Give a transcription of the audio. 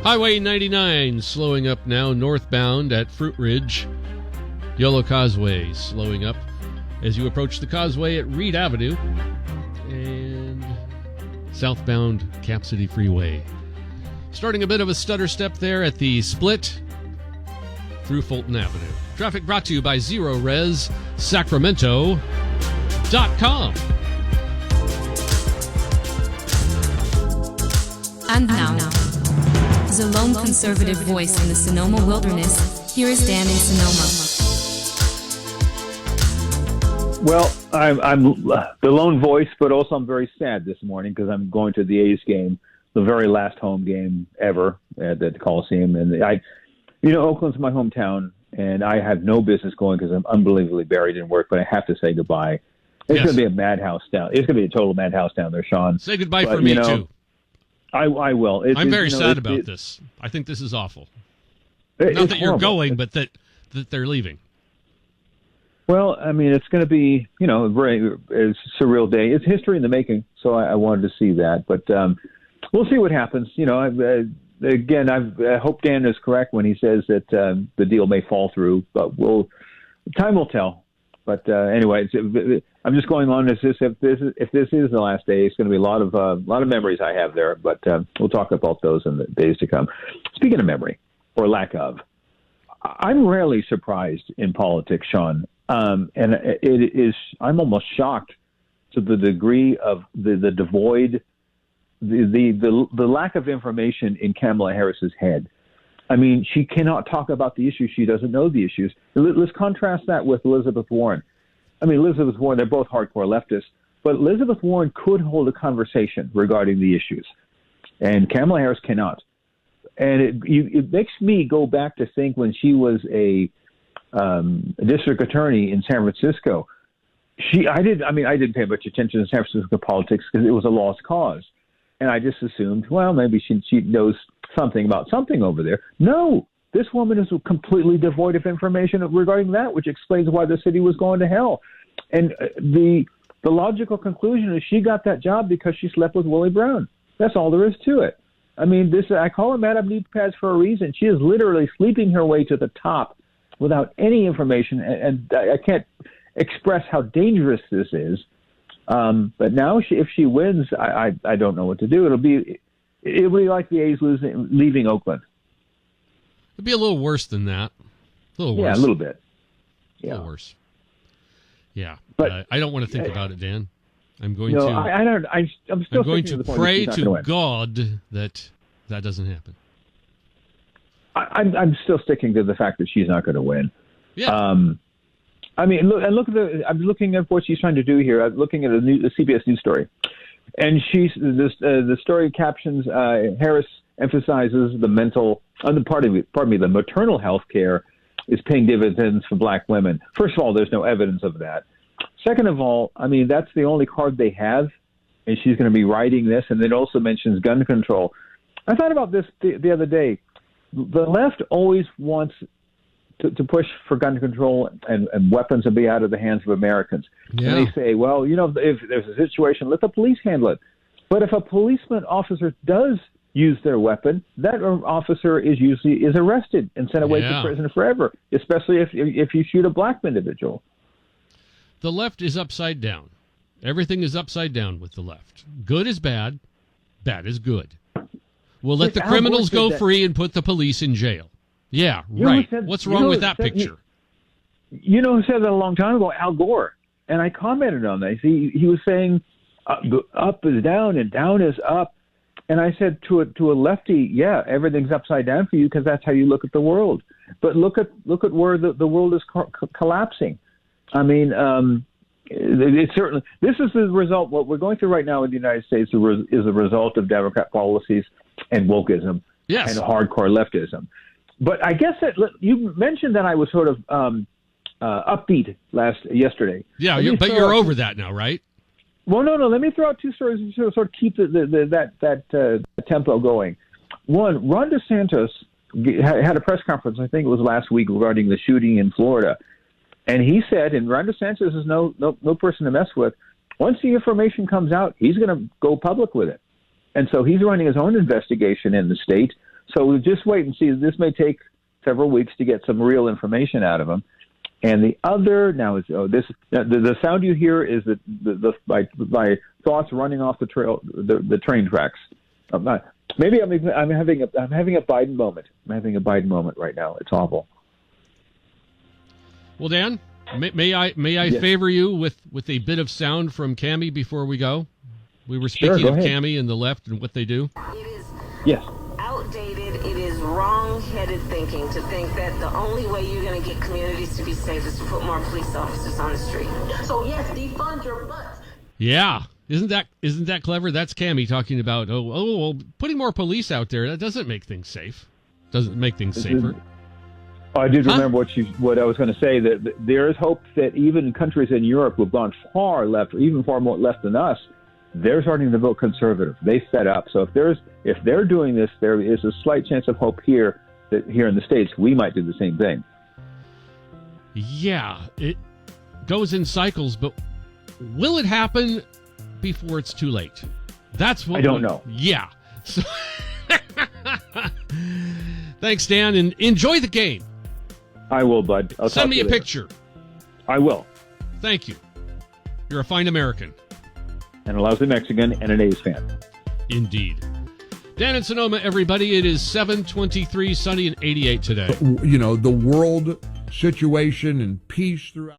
Highway 99 slowing up now northbound at Fruit Ridge. Yellow Causeway slowing up as you approach the causeway at Reed Avenue. And southbound Cap City Freeway. Starting a bit of a stutter step there at the split through Fulton Avenue. Traffic brought to you by Zero Res Sacramento.com. And now, as a lone conservative voice in the Sonoma wilderness, here is Dan in Sonoma. Well, I'm the lone voice, but also I'm very sad this morning because I'm going to the A's game, the very last home game ever at the Coliseum. And Oakland's my hometown, and I have no business going because I'm unbelievably buried in work, but I have to say goodbye. It's going to be a madhouse down. It's going to be a total madhouse down there, Shawn. Say goodbye for me, too. I will. I'm very sad about this. I think this is awful. Not that you're going, but that they're leaving. Well, I mean, it's going to be, it's a surreal day. It's history in the making, so I wanted to see that. But we'll see what happens. I hope Dan is correct when he says that the deal may fall through, but time will tell. But anyway, I'm just going on as if this is the last day. It's going to be a lot of memories I have there. But we'll talk about those in the days to come. Speaking of memory or lack of, I'm rarely surprised in politics, Shawn, and I'm almost shocked to the degree of the devoid, the lack of information in Kamala Harris's head. I mean, she cannot talk about the issues. She doesn't know the issues. Let's contrast that with Elizabeth Warren. I mean, Elizabeth Warren, they're both hardcore leftists, but Elizabeth Warren could hold a conversation regarding the issues, and Kamala Harris cannot. And it makes me go back to think when she was a district attorney in San Francisco. I didn't pay much attention to San Francisco politics because it was a lost cause. And I just assumed, well, maybe she knows something about something over there. No, this woman is completely devoid of information regarding that, which explains why the city was going to hell. And the logical conclusion is she got that job because she slept with Willie Brown. That's all there is to it. I mean, I call her Madame Knee Pads for a reason. She is literally sleeping her way to the top without any information, and I can't express how dangerous this is. But now, if she wins, I don't know what to do. It'll be like the A's leaving Oakland. It'd be a little worse than that. A little worse. Yeah, a little bit. Yeah. A little worse. Yeah, but I don't want to think about it, Dan. I'm going to. I'm still going to pray to God that doesn't happen. I'm still sticking to the fact that she's not going to win. Yeah. I mean, I'm looking at what she's trying to do here. I'm looking at a CBS News story, and the story captions Harris emphasizes the maternal health care is paying dividends for Black women. First of all, there's no evidence of that. Second of all, I mean, that's the only card they have, and she's going to be writing this, and it also mentions gun control. I thought about this the other day. The left always wants to push for gun control and weapons to be out of the hands of Americans. Yeah. And they say, well, if there's a situation, let the police handle it. But if a policeman officer does use their weapon, that officer is arrested and sent away to prison forever, especially if you shoot a Black individual. The left is upside down. Everything is upside down with the left. Good is bad. Bad is good. We'll let the criminals go free and put the police in jail. Yeah, right. What's wrong with that picture? Who said that a long time ago? Al Gore. And I commented on that. He was saying up is down and down is up. And I said to a lefty, yeah, everything's upside down for you because that's how you look at the world. But look at where the world is collapsing. I mean, it's certainly this is the result. What we're going through right now in the United States is a result of Democrat policies and wokeism and hardcore leftism. But I guess that you mentioned that I was sort of upbeat yesterday. Yeah, you're over that now, right? Well, no. Let me throw out two stories to sort of keep that tempo going. One, Ron DeSantis had a press conference, I think it was last week, regarding the shooting in Florida, and he said, and Ron DeSantis is no person to mess with. Once the information comes out, he's going to go public with it, and so he's running his own investigation in the state So we'll just wait and see. This may take several weeks to get some real information out of him. And the other now is the sound you hear is my thoughts running off the train tracks. Maybe I'm having a Biden moment. I'm having a Biden moment right now. It's awful. Well, Dan, may I Yes. favor you with a bit of sound from Cammie before we go? We were speaking of Cammie and the left and what they do. It is Yes. outdated. It is wrong-headed thinking to think that the only way you're going to get communities to be safe is to put more police officers on the street. So yes, defund your butts. Yeah. Isn't that clever? That's Cammie talking about, well, putting more police out there, that doesn't make things safe. Doesn't make things safer. I did remember what I was going to say, that there is hope that even countries in Europe who have gone far left, or even far more left than us, they're starting to vote conservative. They fed up. So if they're doing this, there is a slight chance of hope here that here in the States we might do the same thing. Yeah, it goes in cycles, but will it happen before it's too late? That's what I don't know. Yeah. So thanks, Dan, and enjoy the game. I will, bud. I'll Send me a later. picture. I will. Thank you. You're a fine American. And a lousy Mexican and an A's fan. Indeed. Dan in Sonoma, everybody. It is 7:23, sunny and 88 today. The world situation and peace throughout.